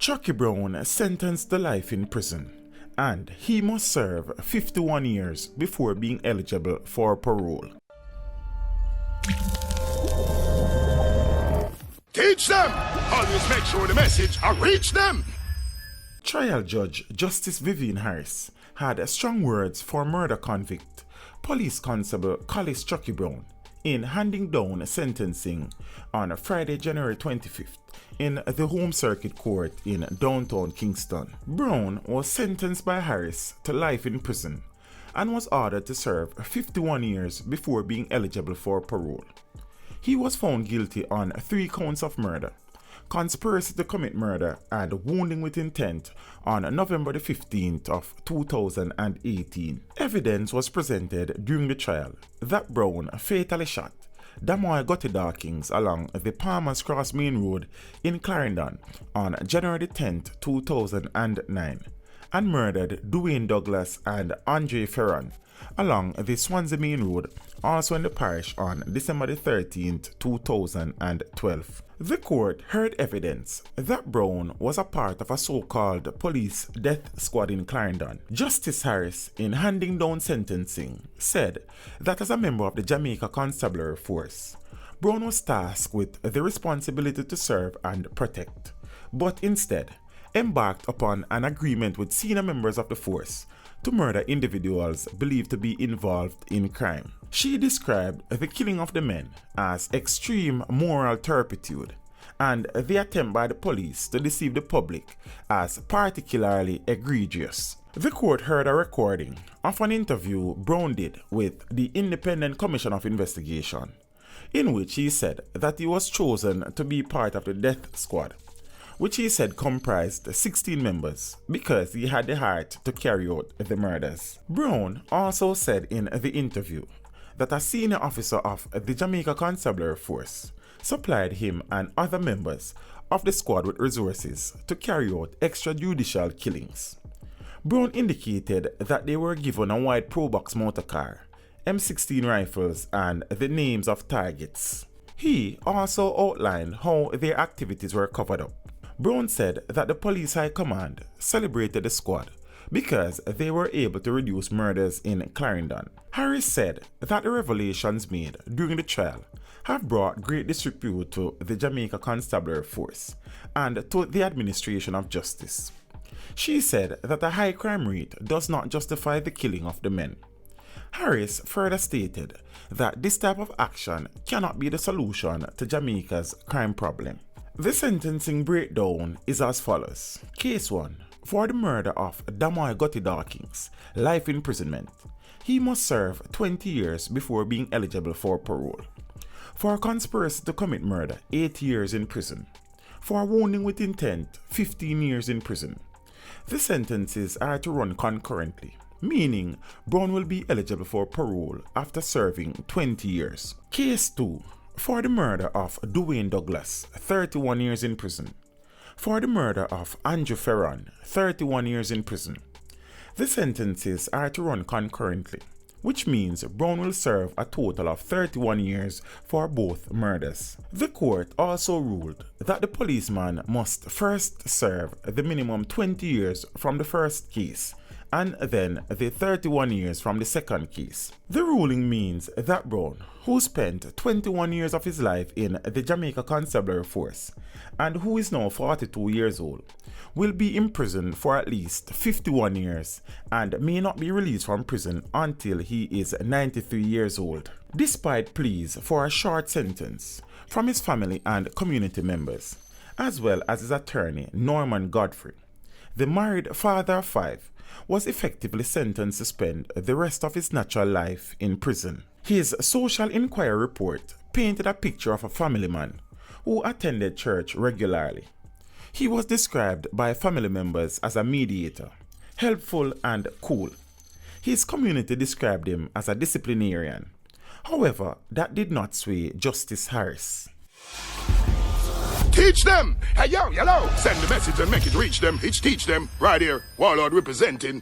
Chucky Brown sentenced to life in prison, and he must serve 51 years before being eligible for parole. Teach them! Always make sure the message reach them! Trial Judge Justice Vivian Harris had strong words for murder convict Police Constable Collis Chucky Brown in handing down sentencing on Friday, January 25th in the Home Circuit Court in downtown Kingston. Brown was sentenced by Harris to life in prison and was ordered to serve 51 years before being eligible for parole. He was found guilty on 3 counts of murder, conspiracy to commit murder, and wounding with intent on November the 15th of 2018. Evidence was presented during the trial that Brown fatally shot Damoy Gotti Dawkins along the Palmer's Cross Main Road in Clarendon on January 10th, 2009 and murdered Dwayne Douglas and Andre Ferron along the Swansea Main Road, also in the parish, on December 13th, 2012. The court heard evidence that Brown was a part of a so-called police death squad in Clarendon. Justice Harris, in handing down sentencing, said that as a member of the Jamaica Constabulary Force, Brown was tasked with the responsibility to serve and protect, but instead embarked upon an agreement with senior members of the force to murder individuals believed to be involved in crime. She described the killing of the men as extreme moral turpitude and the attempt by the police to deceive the public as particularly egregious. The court heard a recording of an interview Brown did with the Independent Commission of Investigation, in which he said that he was chosen to be part of the death squad, which he said comprised 16 members, because he had the heart to carry out the murders. Brown also said in the interview that a senior officer of the Jamaica Constabulary Force supplied him and other members of the squad with resources to carry out extrajudicial killings. Brown indicated that they were given a white Probox motor car, M16 rifles, and the names of targets. He also outlined how their activities were covered up. Brown said that the police high command celebrated the squad because they were able to reduce murders in Clarendon. Harris said that the revelations made during the trial have brought great disrepute to the Jamaica Constabulary Force and to the administration of justice. She said that a high crime rate does not justify the killing of the men. Harris further stated that this type of action cannot be the solution to Jamaica's crime problem. The sentencing breakdown is as follows. Case 1. For the murder of Damoy Gotti Dawkins, life imprisonment. He must serve 20 years before being eligible for parole. For conspiracy to commit murder, 8 years in prison. For wounding with intent, 15 years in prison. The sentences are to run concurrently, meaning Brown will be eligible for parole after serving 20 years. Case 2. For the murder of Dwayne Douglas, 31 years in prison. For the murder of Andre Ferron, 31 years in prison. The sentences are to run concurrently, which means Brown will serve a total of 31 years for both murders. The court also ruled that the policeman must first serve the minimum 20 years from the first case, and then the 31 years from the second case. The ruling means that Brown, who spent 21 years of his life in the Jamaica Constabulary Force and who is now 42 years old, will be imprisoned for at least 51 years and may not be released from prison until he is 93 years old. Despite pleas for a short sentence from his family and community members, as well as his attorney Norman Godfrey, the married father of 5 was effectively sentenced to spend the rest of his natural life in prison. His social inquiry report painted a picture of a family man who attended church regularly. He was described by family members as a mediator, helpful and cool. His community described him as a disciplinarian. However, that did not sway Justice Harris. Teach them! Hey, yo, hello! Send the message and make it reach them. It's teach them. Right here, Warlord representing.